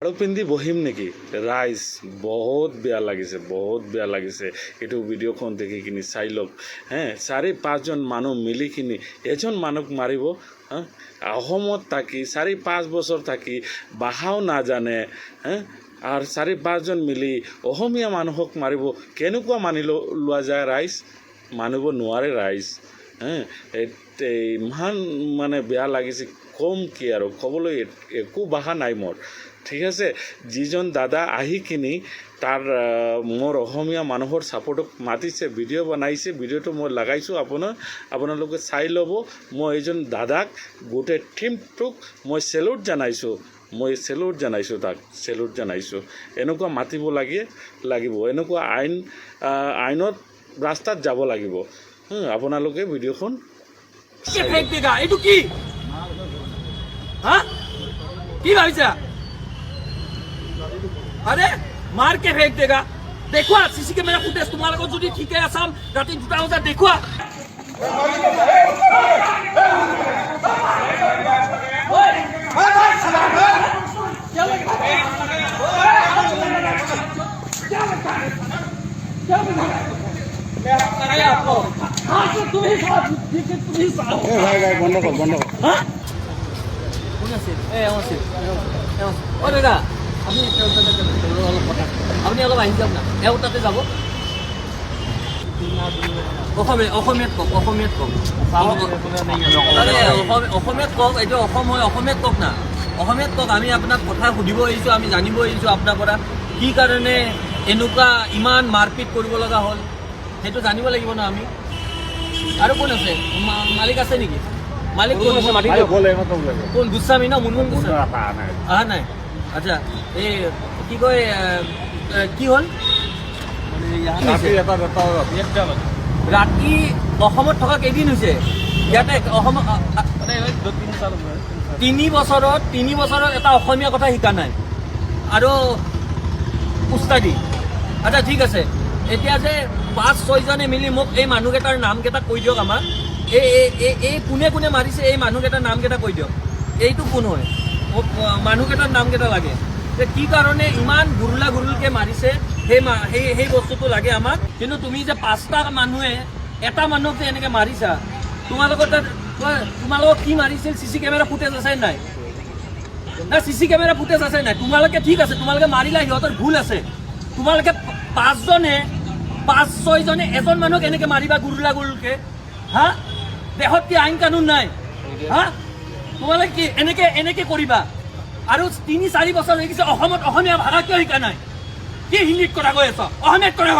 আৰু পিন্ধি বহিম নেকি ৰাইজ বহুত বেয়া লাগিছে এইটো ভিডিঅ'খন দেখি কিনি চাই লওক হে 4-5জন মানুহ মিলি কিনি এজন মানুহক মাৰিব অসমত থাকি 4-5 বছৰ থাকি ভাষাও নাজানে হে আৰু 4-5জন মিলি অসমীয়া মানুহক মাৰিব কেনেকুৱা মানি লোৱা যায় ৰাইজ মানিব নোৱাৰে ৰাইজ হে ইমান মানে বেয়া লাগিছে কম কি আৰু ক'বলৈ একো ভাষা নাই মোৰ ঠিক আছে যিজন দাদা আহি কিনি তাৰ মোৰ অসমীয়া মানুহৰ সাপোৰ্টক মাতিছে ভিডিঅ' বনাইছে ভিডিঅ'টো মই লগাইছোঁ আপোনালোকে চাই ল'ব মই এইজন দাদাক গোটেই টিমটোক মই সেলুট জানাইছোঁ তাক সেলুট জানাইছোঁ এনেকুৱা মাতিব লাগিব এনেকুৱা আইনত ৰাস্তাত যাব লাগিব আপোনালোকে ভিডিঅ'খন ফেক দেগা এইটো কি হ্যাঁ কি ভাবিছা अरे मार के फेंक देगा देखो सीसी कैमरा फुटेज तुम्हारे को जो ठीक है आसाम रात 2टा बजे देखो আপুনি অলপ আহি যাওক না এওঁ তাতে যাব অসমীয়াত কওক এইটো অসম হয় অসমীয়াত কওক না অসমীয়াত কওক আমি আপোনাক কথা সুধিব আহিছোঁ আমি জানিব আহিছোঁ আপোনাৰ পৰা কি কাৰণে এনেকুৱা ইমান মাৰপিট কৰিব লগা হ'ল সেইটো জানিব লাগিব না আমি আৰু কোন আছে মালিক আছে নেকি মালিক কোন আছে কোন গোস্বামী ন মুনমুন গোস্বামী অহা নাই আচ্ছা এই কি কয় কি হ'ল ৰাতি অসমত থকা কেইদিন হৈছে ইয়াতে অসমত 3 বছৰত এটা অসমীয়া কথা শিকা নাই আৰু উস্তাদি আচ্ছা ঠিক আছে এতিয়া যে 5-6জনে মিলি মোক এই মানুহকেইটাৰ নামকেইটা কৈ দিয়ক আমাক এই কোনে মাৰিছে এই মানুহকেইটাৰ নামকেইটা কৈ দিয়ক এইটো কোন হয় মানুহকেইটাৰ নামকেইটা লাগে কি কাৰণে ইমান গুৰুলকে মাৰিছে সেই বস্তুটো লাগে আমাক কিন্তু তুমি যে 5টা মানুহে এটা মানুহক যে এনেকে মাৰিছা তোমালোকৰ কি মাৰিছিল চিচি কেমেৰা ফুটেজ আছে নাই না চিচি কেমেৰা ফুটেজ আছে নাই তোমালোকে ঠিক আছে তোমালোকে মাৰিলা সিহঁতৰ ভুল আছে তোমালোকে 5-6জনে এজন মানুহক এনেকে মাৰিবা গুৰুলকে হা দেশত কি আইন কানুন নাই হা তোমালোকে কি এনেকে কৰিবা আৰু 3-4 বছৰ হৈ গৈছে অসমত অসমীয়া ভাষা কিয় শিকা নাই কি হিন্দীত কথা কৈ আছ অসমীয়াত কৰে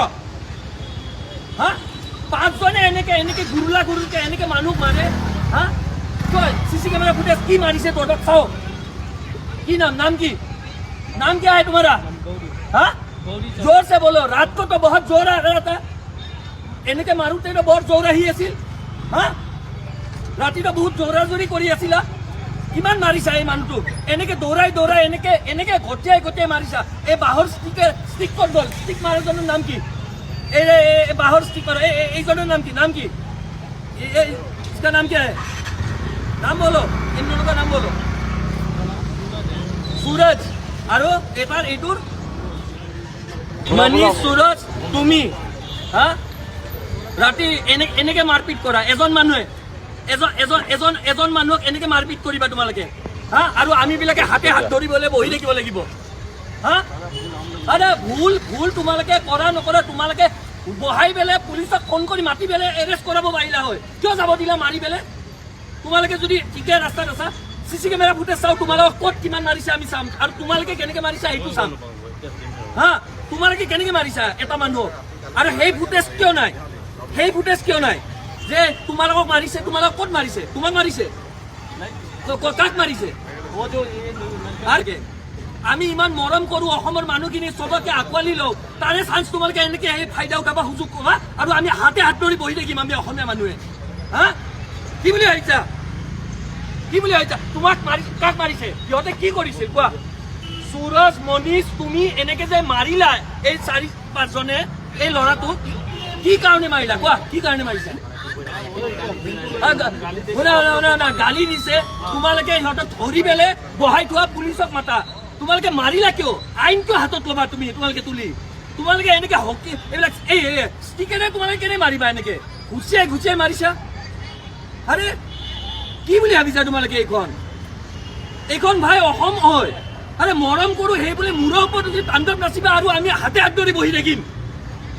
হা 5জনে এনেকে গুৰুলকে এনেকে মানুহ মাৰে হা কয় চিচি কেমেৰা ফুটেজ কি মাৰিছে তহঁতক চাও কি নাম কি है तुम्हारा हाँ जोर से बोलो रात को तो बहुत जोर आ रहा था এনেকে মাৰোতে তো বৰ জোৰ আহি আছিল হা ৰাতি তো বহুত জোৰাজোৰি কৰি আছিলা কিমান মাৰিছা এই মানুহটো এনেকে দৌৰাই এনেকে গটিয়াই মাৰিছা এই বাহৰ ষ্টিক ক'ত গ'ল ষ্টিক মাৰাজনৰ নাম কি এই বাহৰ ষ্টিকৰ এইজনৰ নাম কি इसका नाम क्या है नाम बोलो इन दोनों का नाम बोलो सूरज আৰু এটাৰ এইটোৰ মনীষ सूरज তুমি হা ৰাতি এনেকে মাৰপিট কৰা এজন মানুহক এনেকে মাৰপিট কৰিবা তোমালোকে হা আৰু আমি বিলাকে হাতে হাত ধৰিবলৈ বহি থাকিব লাগিব হা আৰে ভুল তোমালোকে কৰা নকৰা তোমালোকে বহাই বেলে পুলিচক ফোন কৰি মাতি বেলে এৰেষ্ট কৰাব পাৰিলা হয় কিয় যাব দিলা মাৰি বেলে তোমালোকে যদি ঠিকে ৰাস্তাত আছা চিচি কেমেৰা ফুটেজ চাও তোমালোকক ক'ত কিমান মাৰিছে আমি চাম আৰু তোমালোকে কেনেকে মাৰিছা সেইটো চাম হা তোমালোকে কেনেকে মাৰিছা এটা মানুহক আৰু সেই ফুটেজ কিয় নাই যে তোমালোকক মাৰিছে তোমালোক ক'ত মাৰিছে তোমাক মাৰিছে কাক মাৰিছে আমি ইমান মৰম কৰো অসমৰ মানুহখিনি চবকে আঁকোৱালি লওঁ তাৰে চান্স তোমালোকে এনেকে ফাইদা উঠাব সুযোগ কবা আৰু আমি হাতে হাত ধৰি বহি থাকিম আমি অসমীয়া মানুহে হা কি বুলি ভাবিছা তোমাক কাক মাৰিছে সিহঁতে কি কৰিছিল কোৱা सूरज मनीष তুমি এনেকে যে মাৰিলা এই 4-5জনে এই ল'ৰাটোক কি কাৰণে মাৰিলা কোৱা কি কাৰণে মাৰিছা গালি দিছে তোমালোকে সিহঁতক ধৰি পেলাই বহাই থোৱা পুলিচক মাতা তোমালোকে মাৰিলা কিয়? আইন কিয় হাতত ল'বা তুমি? তোমালোকে তুলি তোমালোকে এনেকে হকি এইবিলাক এই ষ্টিকেৰে তোমালোকে কেনে মাৰিবা? এনেকে ঘুচিয়াই ঘুচিয়াই মাৰিছা। আৰে কি বুলি ভাবিছা তোমালোকে? এইখন ভাই অসম হয়। আৰে মৰম কৰোঁ সেই বুলি মূৰৰ ওপৰত যদি তাণ্ডৱ নাচিবা আৰু আমি হাতে হাত ধৰি বহি থাকিম।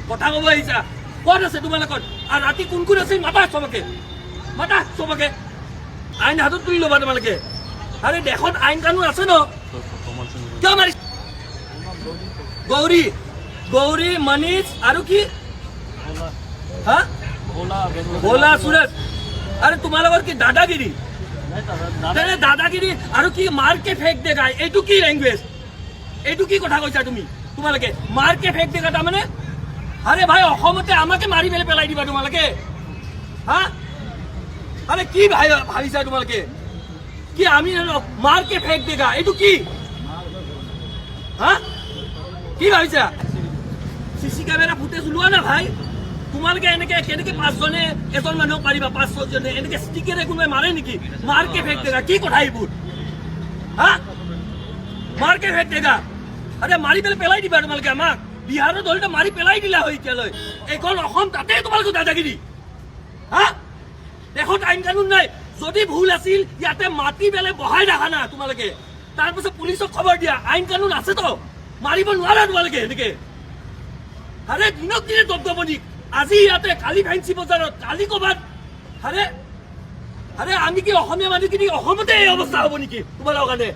কথা ক'ব আহিছা? ক'ত আছে তোমালোকৰ? আৰু ৰাতি কোন কোন আছে? মাতা চবকে আইন হাতত তুলি ল'বা তোমালোকে। আৰে দেশত আইন কানুন আছে ন? কিয় মাৰিছ? গৌৰী মনীষ আৰু কি হা ভোলা সুৰেশ। আৰে তোমালোকৰ কি দাদাগিৰি? দাদাগিৰি আৰু কি মাৰকে ফেক দেগা? এইটো কি লেংগুৱেজ? এইটো কি কথা কৈছা তুমি? তোমালোকে মাৰকে ফেক দেগা তাৰমানে? আৰে ভাই অসমতে আমাকে মাৰি পেলাই দিবা তোমালোকে? হা আরে কি ভাবিছা তোমালোকে? কি আমি মারকে ফেক দেগা এইটো কি? হা কি ভাবিছা? সিসি ক্যামেরা ফুটেজ ওলোৱা না ভাই। তোমালোকে এনেকে কেনেকে 5 জনে এজন মানুহ পাৰিবা? 5-6 জনে এনেকে ষ্টিকেৰে কোনোবাই মাৰে নেকি? মাৰকে ফেক দেগা কি কথা এইবোৰ? হা মাৰকে ফেক দেগা? আৰে মাৰি পেলাই দিবা তোমালোকে আমাক? বিহাৰৰ দলটা মাৰি পেলাই দিলা হয় এতিয়ালৈ। এইখন অসম তাতে তোমালোকৰ দাদাগিৰি। হা দেশত আইন কানুন নাই। যদি ভুল আছিল ইয়াতে মাটি বেলে বহাই ৰাখা না তোমালোকে। তাৰপিছত পুলিচক খবৰ দিয়া। আইন কানুন আছে তো, মাৰিব নোৱাৰা তোমালোকে এনেকে। আৰে দিনক দিনে দপদপনি। আজি ইয়াতে, কালি ফেঞ্চি বজাৰত, কালি ক'বাত। আৰে আমি কি অসমীয়া মানুহখিনি অসমতে এই অৱস্থা হ'ব নেকি তোমালোকৰ কাৰণে?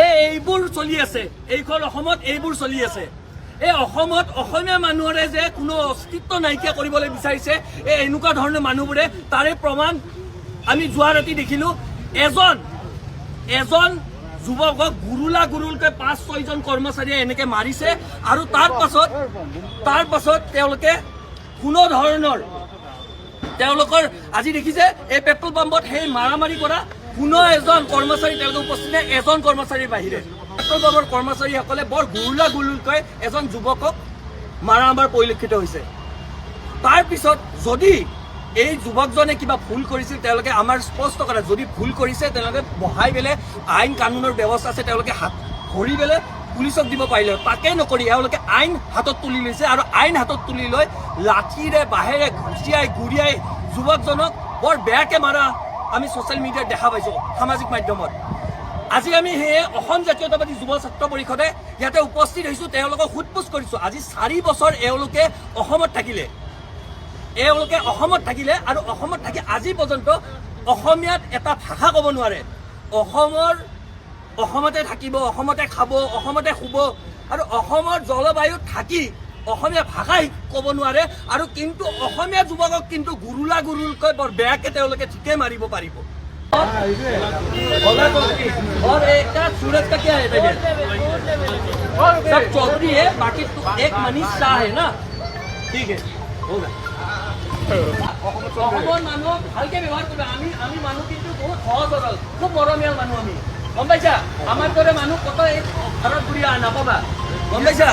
এইবোৰ চলি আছে এইখন অসমত, এইবোৰ চলি আছে। এই অসমত অসমীয়া মানুহৰে যে কোনো অস্তিত্ব নাইকিয়া কৰিবলৈ বিচাৰিছে এই এনেকুৱা ধৰণৰ মানুহবোৰে, তাৰে প্ৰমাণ আমি যোৱা ৰাতি দেখিলো। এজন যুৱকক গুৰুলকৈ 5-6 জন কৰ্মচাৰীয়ে এনেকে মাৰিছে আৰু তাৰ পাছত তেওঁলোকে কোনো ধৰণৰ তেওঁলোকৰ আজি দেখিছে এই পেট্ৰল পাম্পত সেই মাৰামাৰি কৰা কোনো এজন কৰ্মচাৰী তেওঁলোকে উপস্থিত নাই, এজন কৰ্মচাৰীৰ বাহিৰে। পেট্ৰল পাম্পৰ কৰ্মচাৰীসকলে বৰ গুৰুলকৈ এজন যুৱকক মাৰামাৰ পৰিলক্ষিত হৈছে। তাৰপিছত যদি এই যুৱকজনে কিবা ভুল কৰিছিল তেওঁলোকে আমাৰ স্পষ্ট কৰা, যদি ভুল কৰিছে তেওঁলোকে বহাই পেলাই আইন কানুনৰ ব্যৱস্থা আছে তেওঁলোকে হাত ধৰি পেলাই পুলিচক দিব পাৰিলে। তাকে নকৰি এওঁলোকে আইন হাতত তুলি লৈছে আৰু আইন হাতত তুলি লৈ লাঠিৰে বাঁহেৰে ঘুচিয়াই গুৰিয়াই যুৱকজনক বৰ বেয়াকে মাৰা আমি ছ'চিয়েল মিডিয়াত দেখা পাইছোঁ, সামাজিক মাধ্যমত। আজি আমি সেয়ে অসম জাতীয়তাবাদী যুৱ ছাত্ৰ পৰিষদে ইয়াতে উপস্থিত হৈছোঁ, তেওঁলোকক সোধ-পোছ কৰিছোঁ। আজি 4 বছৰ এওঁলোকে অসমত থাকিলে আৰু অসমত থাকি আজি পৰ্যন্ত অসমীয়াত এটা ভাষা ক'ব নোৱাৰে। অসমতে থাকিব, অসমতে খাব, অসমতে শুব আৰু অসমৰ জলবায়ুত থাকি অসমীয়া ভাষা ক'ব নোৱাৰে। আৰু কিন্তু অসমীয়া যুৱকক কিন্তু গুৰুলকৈ বৰ বেয়াকে তেওঁলোকে ঠিকে মাৰিব পাৰিব। और एक का सूरज का क्या है तबियत? सब चौधरी है, बाकी तो एक मनीष शाह है ना। ठीक है होगा। অসমৰ মানুহ ভালকে ব্যৱহাৰ কৰিবা। আমি মানুহ কিন্তু বহুত সহজ সৰল, খুব মৰমীয়াল মানুহ আমি, গম পাইছা? আমাৰ দৰে মানুহ কত এই ঘৰত ঘূৰি নাপাবা, গম পাইছা?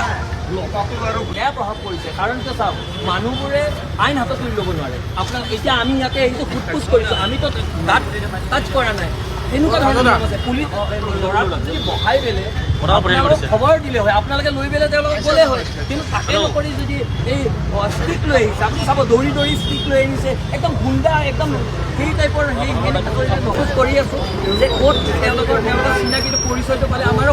বেয়া প্ৰভাৱ পৰিছে। কাৰণ কিয় চাওক, মানুহবোৰে আইন হাতত তুলি ল'ব নোৱাৰে। আপোনাক এতিয়া আমি ইয়াতে এইটো সোধ-পোছ কৰিছোঁ, আমিতো গাত টাচ কৰা নাই। তেনেকুৱা ধৰণৰ আছে। পুলিচ ল'ৰাটোক যদি বহাই পেলাই আপোনালোকক খবৰ দিলে হয়, আপোনালোকে লৈ পেলাই তেওঁলোকক গ'লে হয়। কিন্তু তাকে নকৰি যদি এই ষ্টিক লৈ আহিছে, আপুনি চাব দৌৰি ষ্টিক লৈ আহিছে, একদম গুণ্ডা, একদম সেই টাইপৰ। সেই কৰি আছোঁ যে ক'ত তেওঁলোকৰ চিনাকিটো পৰিচয়টো পালে আমাৰো